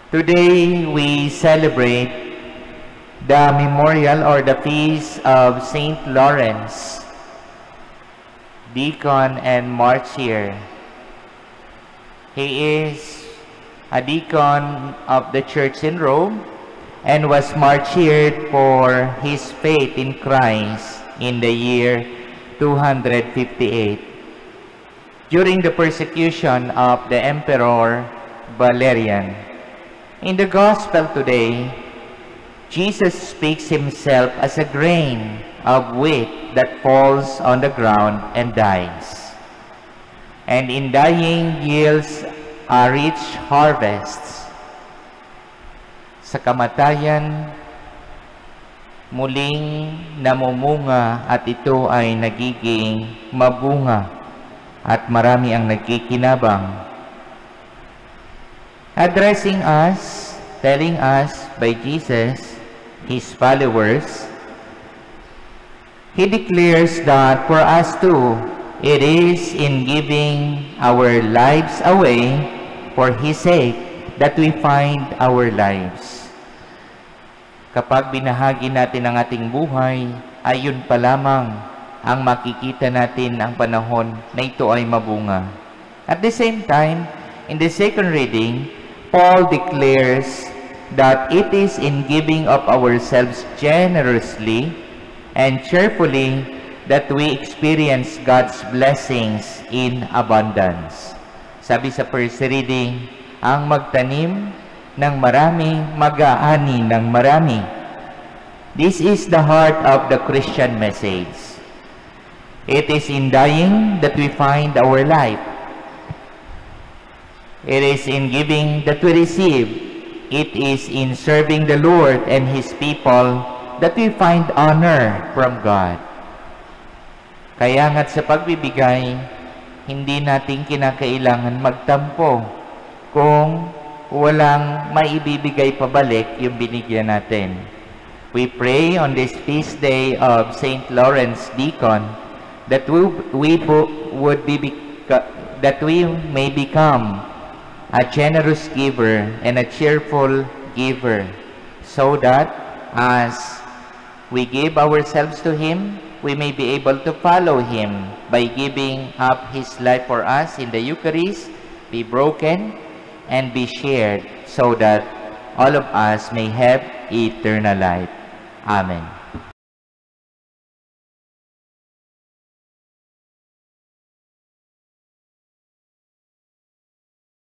Today we celebrate the memorial or the feast of Saint Lawrence, deacon and martyr. He is a deacon of the church in Rome and was martyred for his faith in Christ in the year 258 during the persecution of the Emperor Valerian. In the Gospel today, Jesus speaks himself as a grain of wheat that falls on the ground and dies, and in dying yields a rich harvest. Sa kamatayan, muling namumunga at ito ay nagiging mabunga at marami ang nagkikinabang. Addressing us, telling us by Jesus, his followers, he declares that for us too, it is in giving our lives away for his sake that we find our lives. Kapag binahagi natin ang ating buhay, ay yun pa lamang ang makikita natin ang panahon na ito ay mabunga. At the same time, in the second reading, Paul declares that it is in giving of ourselves generously and cheerfully that we experience God's blessings in abundance. Sabi sa first reading, ang magtanim ng marami, mag-aani ng marami. This is the heart of the Christian message. It is in dying that we find our life. It is in giving that we receive. It is in serving the Lord and His people that we find honor from God. Kaya nga't sa pagbibigay, hindi natin kinakailangan magtampo kung walang maibibigay pabalik yung binigyan natin. We pray on this feast day of Saint Lawrence Deacon that we may become a generous giver and a cheerful giver, so that as we give ourselves to Him, we may be able to follow Him by giving up His life for us in the Eucharist, be broken and be shared, so that all of us may have eternal life. Amen.